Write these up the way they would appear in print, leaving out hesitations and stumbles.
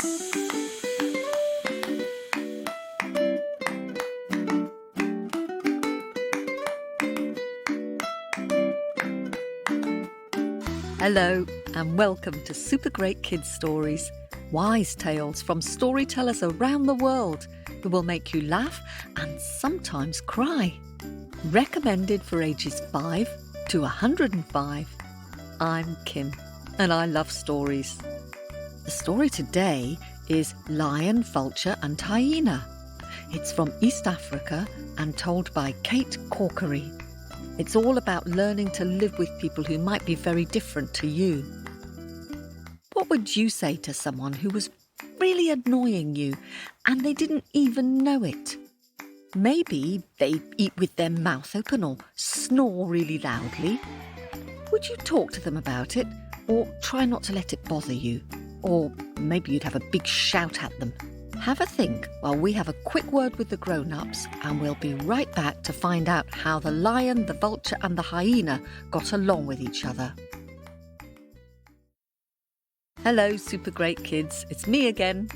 Hello and welcome to Super Great Kids Stories, wise tales from storytellers around the world who will make you laugh and sometimes cry. Recommended for ages 5 to 105. I'm Kim and I love stories. The story today is Lion, Vulture and Hyena. It's from East Africa and told by Kate Corkery. It's all about learning to live with people who might be very different to you. What would you say to someone who was really annoying you and they didn't even know it? Maybe they eat with their mouth open or snore really loudly. Would you talk to them about it or try not to let it bother you? Or maybe you'd have a big shout at them. Have a think while we have a quick word with the grown-ups, and we'll be right back to find out how the lion, the vulture and the hyena got along with each other. Hello, Super Great Kids. It's me again.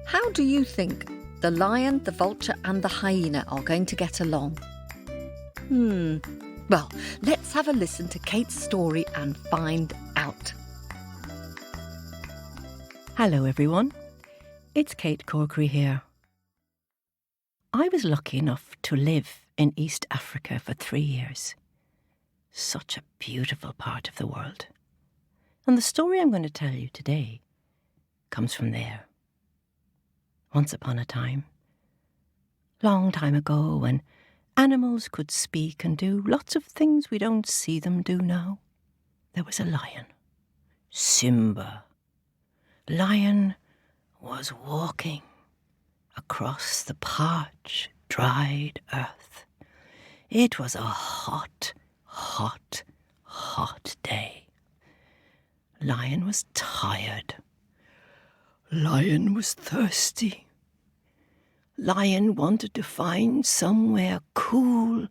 How do you think the lion, the vulture and the hyena are going to get along? Well, let's have a listen to Kate's story and find out. Hello, everyone. It's Kate Corkery here. I was lucky enough to live in East Africa for 3 years. Such a beautiful part of the world. And the story I'm going to tell you today comes from there. Once upon a time, long time ago, when animals could speak and do lots of things we don't see them do now, there was a lion. Simba. Lion was walking across the parched, dried earth. It was a hot, hot, hot day. Lion was tired. Lion was thirsty. Lion wanted to find somewhere cool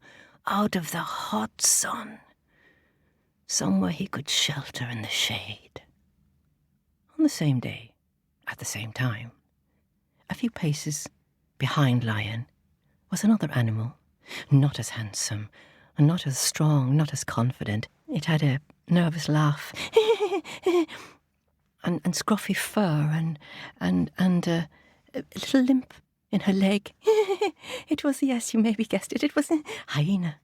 out of the hot sun, somewhere he could shelter in the shade. On the same day, at the same time, a few paces behind Lion was another animal, not as handsome, not as strong, not as confident. It had a nervous laugh and scruffy fur and a little limp in her leg. It was, yes, you maybe guessed it, it was Hyena.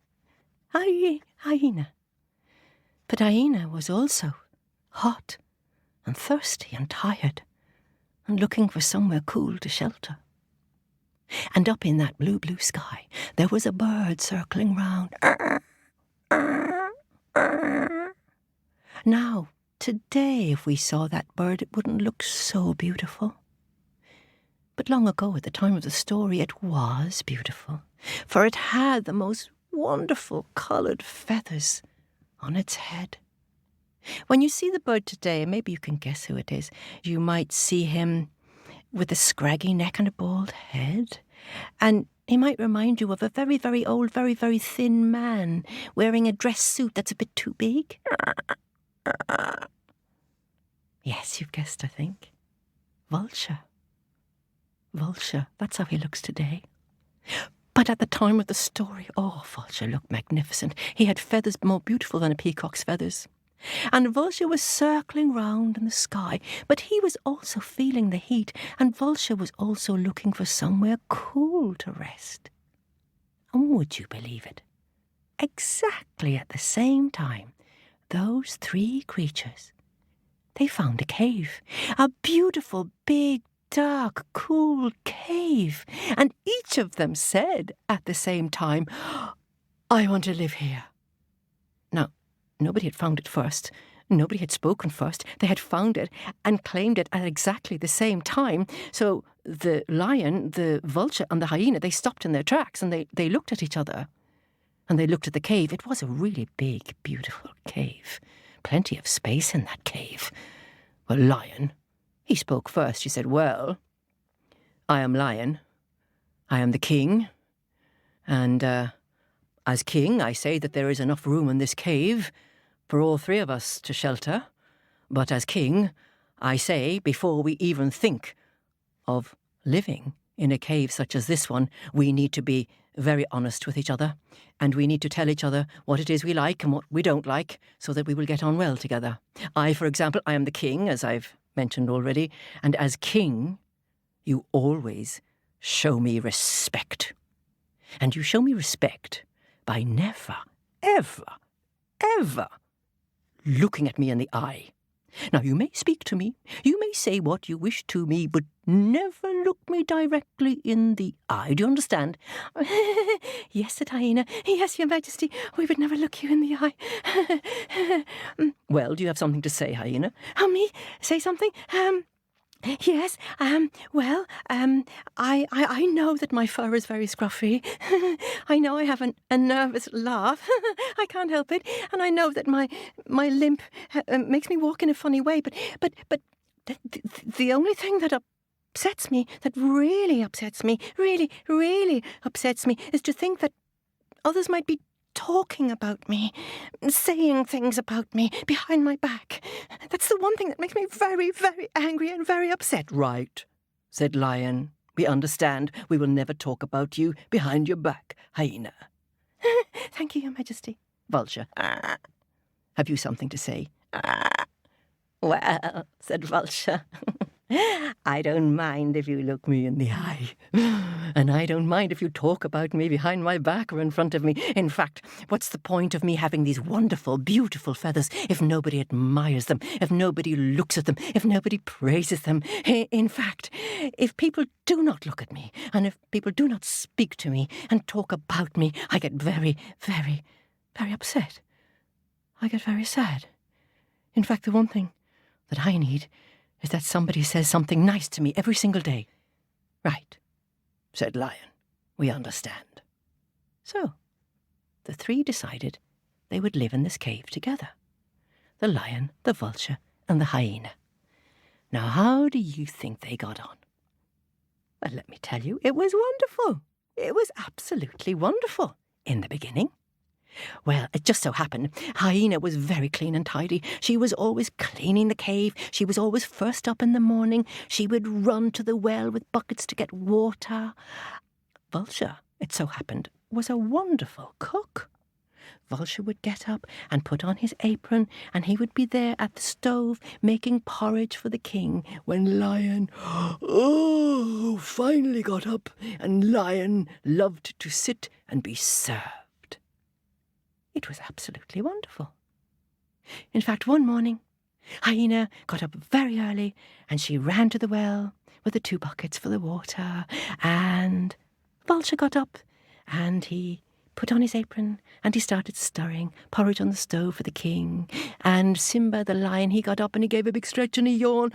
Hyena. But Hyena was also hot and thirsty and tired, and looking for somewhere cool to shelter. And up in that blue, blue sky, there was a bird circling round. Now, today, if we saw that bird, it wouldn't look so beautiful. But long ago, at the time of the story, it was beautiful, for it had the most wonderful coloured feathers on its head. When you see the bird today, maybe you can guess who it is. You might see him with a scraggy neck and a bald head. And he might remind you of a very, very old, very, very thin man wearing a dress suit that's a bit too big. Yes, you've guessed, I think. Vulture. Vulture, that's how he looks today. But at the time of the story, Vulture looked magnificent. He had feathers more beautiful than a peacock's feathers. And Vulture was circling round in the sky, but he was also feeling the heat, and Vulture was also looking for somewhere cool to rest. And would you believe it? Exactly at the same time, those three creatures, they found a cave, a beautiful, big, dark, cool cave, and each of them said at the same time, "I want to live here." Now, nobody had found it first. Nobody had spoken first. They had found it and claimed it at exactly the same time. So the lion, the vulture and the hyena, they stopped in their tracks and they looked at each other. And they looked at the cave. It was a really big, beautiful cave. Plenty of space in that cave. Well, Lion, he spoke first. He said, "Well, I am Lion. I am the king. And as king, I say that there is enough room in this cave for all three of us to shelter. But as king, I say, before we even think of living in a cave such as this one, we need to be very honest with each other, and we need to tell each other what it is we like and what we don't like, so that we will get on well together. I, for example, I am the king, as I've mentioned already, and as king, you always show me respect. And you show me respect by never, ever, ever looking at me in the eye. Now, you may speak to me, you may say what you wish to me, but never look me directly in the eye. Do you understand? Yes, said Hyena. Yes, Your Majesty, we would never look you in the eye. Well, do you have something to say, Hyena? Me? Say something? Yes, I know that my fur is very scruffy. I know I have a nervous laugh. I can't help it. And I know that my limp makes me walk in a funny way. But the only thing that upsets me, that really upsets me, really upsets me, is to think that others might be talking about me, saying things about me behind my back. That's the one thing that makes me very, very angry and very upset. Right, said Lion. We understand. We will never talk about you behind your back, Hyena. Thank you, Your Majesty. Vulture. Have you something to say? Well, said Vulture, I don't mind if you look me in the eye. And I don't mind if you talk about me behind my back or in front of me. In fact, what's the point of me having these wonderful, beautiful feathers if nobody admires them, if nobody looks at them, if nobody praises them? In fact, if people do not look at me, and if people do not speak to me and talk about me, I get very, very, very upset. I get very sad. In fact, the one thing that I need is that somebody says something nice to me every single day. Right, said Lion. We understand. So, the three decided they would live in this cave together. The lion, the vulture, and the hyena. Now, how do you think they got on? Well, let me tell you, it was wonderful. It was absolutely wonderful in the beginning. Well, it just so happened, Hyena was very clean and tidy. She was always cleaning the cave. She was always first up in the morning. She would run to the well with buckets to get water. Vulture, it so happened, was a wonderful cook. Vulture would get up and put on his apron, and he would be there at the stove making porridge for the king when Lion, finally got up, and Lion loved to sit and be served. It was absolutely wonderful. In fact, one morning, Hyena got up very early and she ran to the well with the 2 buckets for the water, and Vulture got up and he put on his apron and he started stirring porridge on the stove for the king. And Simba the lion, he got up and he gave a big stretch and he yawned.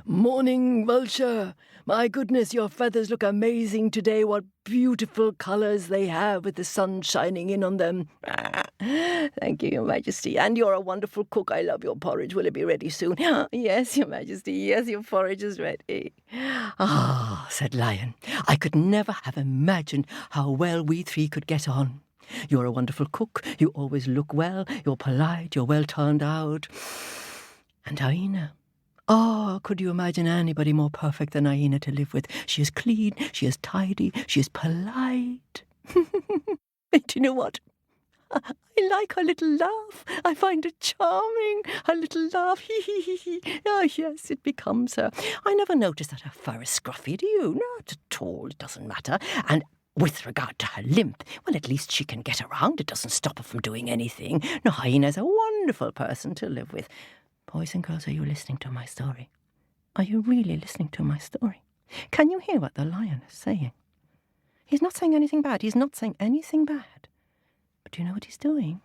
Morning, Vulture. My goodness, your feathers look amazing today. What beautiful colours they have with the sun shining in on them. Thank you, Your Majesty. And you're a wonderful cook. I love your porridge. Will it be ready soon? Yes, Your Majesty. Yes, your porridge is ready. Said Lion. I could never have imagined how well we 3 could get on. You're a wonderful cook. You always look well. You're polite. You're well turned out. And Hyena. Could you imagine anybody more perfect than Hyena to live with? She is clean, she is tidy, she is polite. And do you know what? I like her little laugh. I find it charming. Her little laugh. Oh, yes, it becomes her. I never noticed that her fur is scruffy, do you? Not at all. It doesn't matter. And with regard to her limp, well, at least she can get around. It doesn't stop her from doing anything. No, Hyena's a wonderful person to live with. Boys and girls, are you listening to my story? Are you really listening to my story? Can you hear what the lion is saying? He's not saying anything bad. He's not saying anything bad. But do you know what he's doing?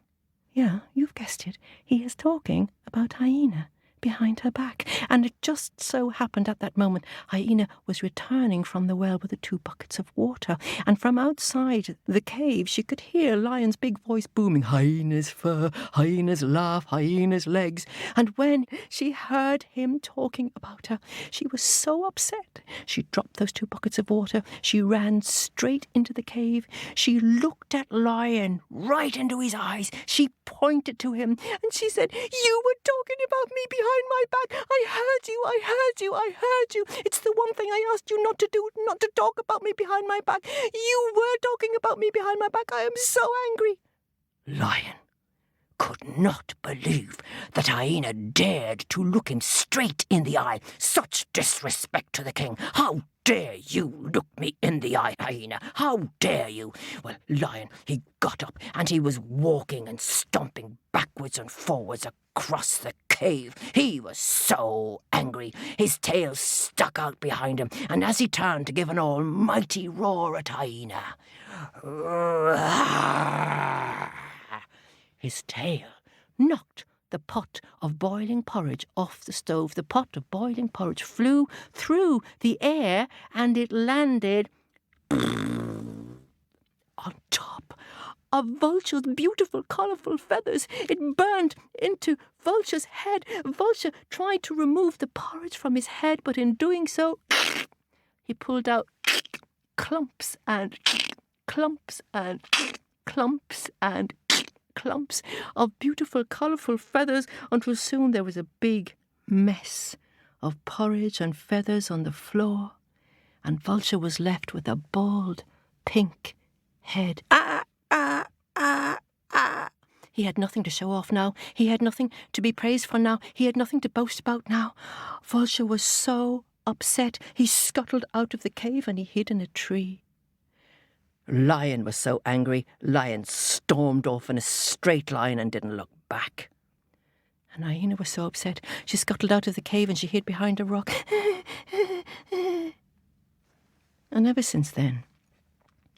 Yeah, you've guessed it. He is talking about Hyena, behind her back. And it just so happened at that moment Hyena was returning from the well with the 2 buckets of water. And from outside the cave she could hear Lion's big voice booming, "Hyena's fur, Hyena's laugh, Hyena's legs." And when she heard him talking about her, she was so upset. She dropped those 2 buckets of water. She ran straight into the cave. She looked at Lion right into his eyes. She pointed to him and she said, "You were talking about me behind my back. I heard you, I heard you, I heard you. It's the one thing I asked you not to do, not to talk about me behind my back. You were talking about me behind my back. I am so angry." Lion could not believe that Hyena dared to look him straight in the eye. Such disrespect to the king. "How dare you look me in the eye, Hyena? How dare you?" Well, Lion, he got up and he was walking and stomping backwards and forwards across the cave. He was so angry. His tail stuck out behind him, and as he turned to give an almighty roar at Hyena, his tail knocked the pot of boiling porridge off the stove. The pot of boiling porridge flew through the air and it landed on top of Vulture's beautiful, colourful feathers. It burned into Vulture's head. Vulture tried to remove the porridge from his head, but in doing so, he pulled out clumps and clumps and clumps and clumps of beautiful, colourful feathers until soon there was a big mess of porridge and feathers on the floor, and Vulture was left with a bald, pink head. He had nothing to show off now. He had nothing to be praised for now. He had nothing to boast about now. Vulture was so upset. He scuttled out of the cave and he hid in a tree. Lion was so angry, Lion stormed off in a straight line and didn't look back. And Hyena was so upset, she scuttled out of the cave and she hid behind a rock. And ever since then,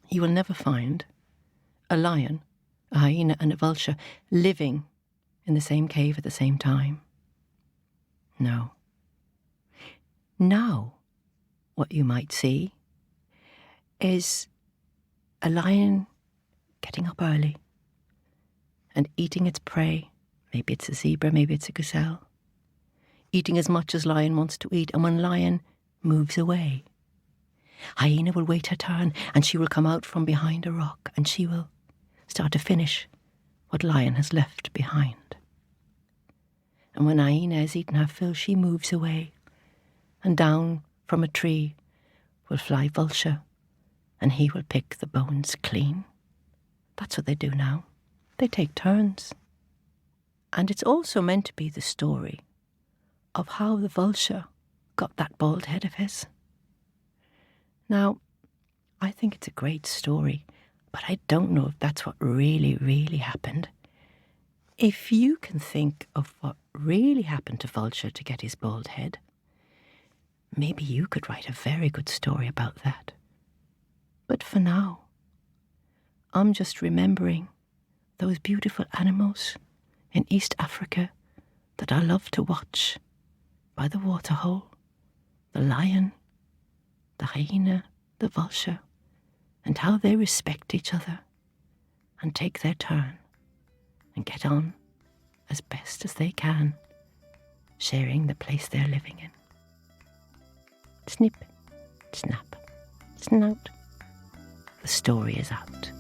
you will never find a lion, a hyena and a vulture living in the same cave at the same time. No. Now, what you might see is a lion getting up early and eating its prey. Maybe it's a zebra, maybe it's a gazelle. Eating as much as lion wants to eat, and when lion moves away, Hyena will wait her turn and she will come out from behind a rock and she will start to finish what lion has left behind. And when Hyena has eaten her fill, she moves away, and down from a tree will fly Vulture, and he will pick the bones clean. That's what they do now. They take turns. And it's also meant to be the story of how the vulture got that bald head of his. Now, I think it's a great story, but I don't know if that's what really, really happened. If you can think of what really happened to Vulture to get his bald head, maybe you could write a very good story about that. But for now, I'm just remembering those beautiful animals in East Africa that I love to watch by the waterhole, the lion, the hyena, the vulture, and how they respect each other and take their turn and get on as best as they can, sharing the place they're living in. Snip, snap, snout. The story is out.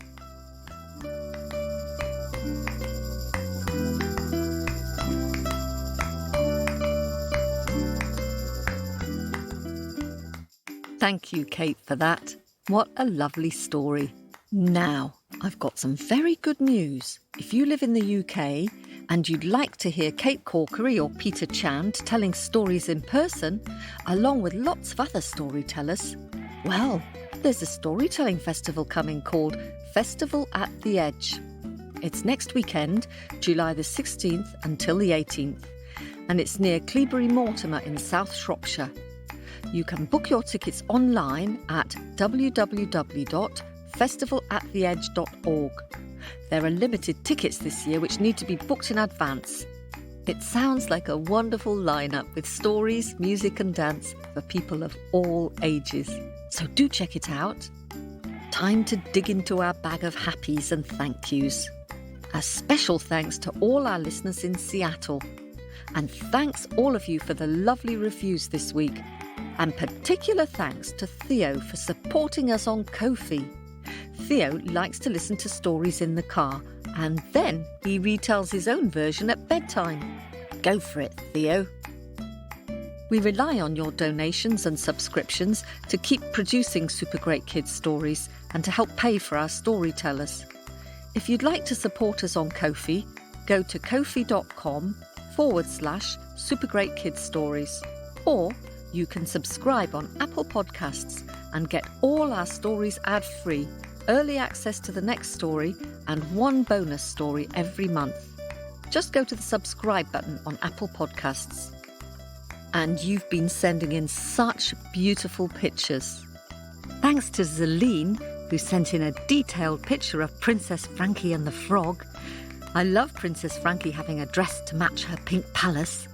Thank you, Kate, for that. What a lovely story. Now, I've got some very good news. If you live in the UK and you'd like to hear Kate Corkery or Peter Chand telling stories in person, along with lots of other storytellers, well, there's a storytelling festival coming called Festival at the Edge. It's next weekend, July the 16th until the 18th, and it's near Cleobury Mortimer in South Shropshire. You can book your tickets online at www.festivalattheedge.org. There are limited tickets this year which need to be booked in advance. It sounds like a wonderful lineup with stories, music and dance for people of all ages. So do check it out. Time to dig into our bag of happies and thank yous. A special thanks to all our listeners in Seattle. And thanks all of you for the lovely reviews this week. And particular thanks to Theo for supporting us on Ko-fi. Theo likes to listen to stories in the car and then he retells his own version at bedtime. Go for it, Theo. We rely on your donations and subscriptions to keep producing Super Great Kids stories and to help pay for our storytellers. If you'd like to support us on Ko-fi, go to kofi.com/Super Great Kids Stories. Or you can subscribe on Apple Podcasts and get all our stories ad-free, early access to the next story and one bonus story every month. Just go to the subscribe button on Apple Podcasts. And you've been sending in such beautiful pictures. Thanks to Zeline, who sent in a detailed picture of Princess Frankie and the frog. I love Princess Frankie having a dress to match her pink palace.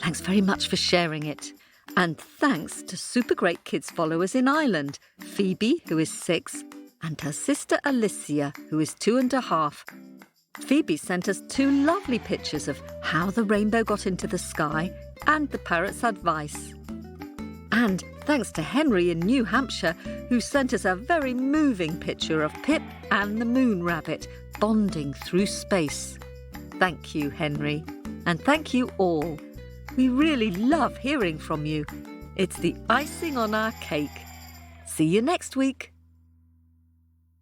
Thanks very much for sharing it. And thanks to Super Great Kids followers in Ireland, Phoebe, who is 6, and her sister Alicia, who is 2.5. Phoebe sent us 2 lovely pictures of how the rainbow got into the sky and the parrot's advice. And thanks to Henry in New Hampshire, who sent us a very moving picture of Pip and the moon rabbit bonding through space. Thank you, Henry. And thank you all. We really love hearing from you. It's the icing on our cake. See you next week.